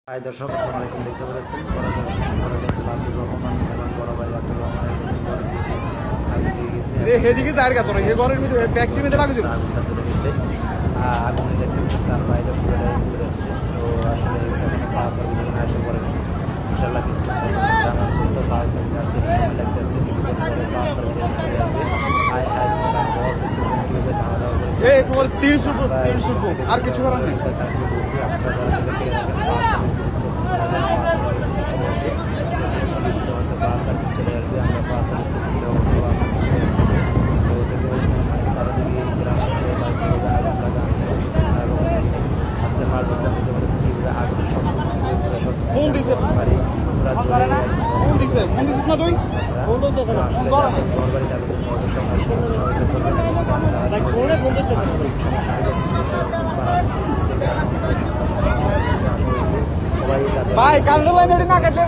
High দর্শক, আসসালামু আলাইকুম। দেখতে পেরেছেন আব্দুর রহমান এবং বড় ভাই আব্দুর রহমানের আগুনটা চলে গেছে। আগুনে দেখতে পাচ্ছেন তার বাইরে পুরোটাই পুড়ে যাচ্ছে। তো আসলে এখানে পাওয়া সার্ভিস আসে পড়ে না। ইনশাল্লাহ কিছু গ্রামাঞ্চল তো পাওয়া সার্ভিস আসছে, সময় লাগতেছে। কিছুক্ষণ পরে পাওয়া সার্ভিস চলে আসবে। হাই হাই বর দেখতেছেন কীভাবে ধাওয়া ধাওয়া করে আর কিছু করার নেই। আপনারা যারা থেকে রাখেন পাওয়া সার্ভিস চলে আসবে। আমরা পাওয়া সার্ভিস চারিদিকে গ্রামাঞ্চলে আগুন লাগা এবং আজকে মাছ ধরতে হতে পারছে কীভাবে আগুন ফোন দিছে ফোন দিছিস না তুই ভাই কান্দ লাইন না কাটলে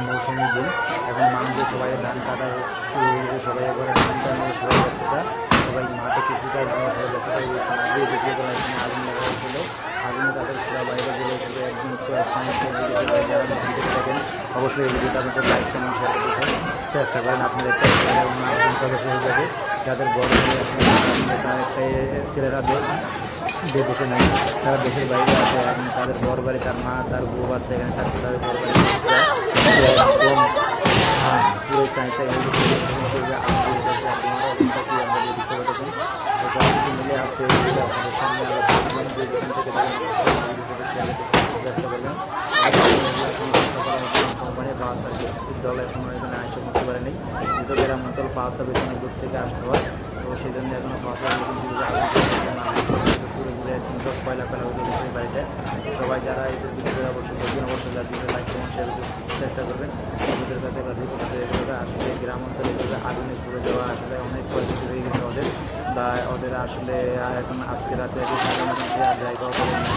মৌসুমি দিন এখন মানুষের সবাই ধান কাটা শুরু হয়েছে, সবাই একবারে ধান কাটা সবাই ব্যস্ততা, সবাই মাঠে কৃষিকাজ নিয়ে সবাই ব্যস্ততা গিয়েছে। আগে দেখিয়ে দেওয়া এখানে আগুন লাগা হয়েছিল। আগুনে তাদের পুরা বাইরে বেরিয়ে ছিল একদম যারা দেখে থাকেন অবশ্যই এই ভিডিওটা আপনাদের লাইক কমেন্ট শেয়ার করতে চেষ্টা করেন। আপনাদের একটা আগুন প্রকাশ হয়ে যাবে। যাদের বড় ছেলেরা দেশে নাই, তারা দেশের বাইরে আছে। এখন তাদের বড় বাড়ি, তার মা তার বউ বাচ্চা এখানে থাকছে, তাদের বড় বাড়ি একদম পুরো চাইতে আমরা দেখতে পাচ্ছেন। সব কিছু মিলে আজকে আপনাদের সামনে চেষ্টা করবেন। কোম্পানি পাওয়ার সার্ভিস দল এখনও এখানে আইসা করতে পারেনি। যেহেতু গ্রামাঞ্চল পাওয়ার সার্ভিস অনেক দূর থেকে আসতে হয়, তো সেই জন্য এখনও পাওয়ার সার্ভিস পুরো ঘুরে একদম সব কয়লা ফেলা হয়ে গেছে এই বাড়িতে। সবাই যারা এদের ভিডিওতে অবশ্যই দেখবেন, অবশ্যই যার ভিডিও লাইক কমেন্ট শেয়ার চেষ্টা করবেন। ওদের কাছে আসলে গ্রাম অঞ্চলে আগুনে পুড়ে যাওয়া আসলে অনেক পরিস্থিতি হয়ে গেছে ওদের, বা ওদের আসলে এখন আজকে রাতে জায়গাও করে না।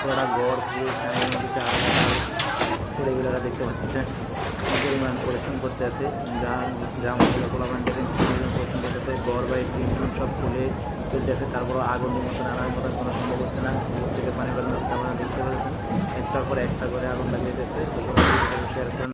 ওরা গড় পুরো নদীতে ছেলেগুলোরা দেখতে পাচ্ছেন পরিমাণ পরিশ্রম করতে আছে। গ্রাম অঞ্চলে পোলাপান দেখেন পরিশ্রম করতেছে, গড় বাড়ি টিন সব খুলে চলতেছে। তারপরও আগুনের মতন আনার মতন কোনো সম্ভব হচ্ছে না। থেকে পানি বেরোনো আপনারা দেখতে পাচ্ছেন একটার পর একটা করে আগুন লাগিয়ে দিচ্ছে। শেয়ার করেন।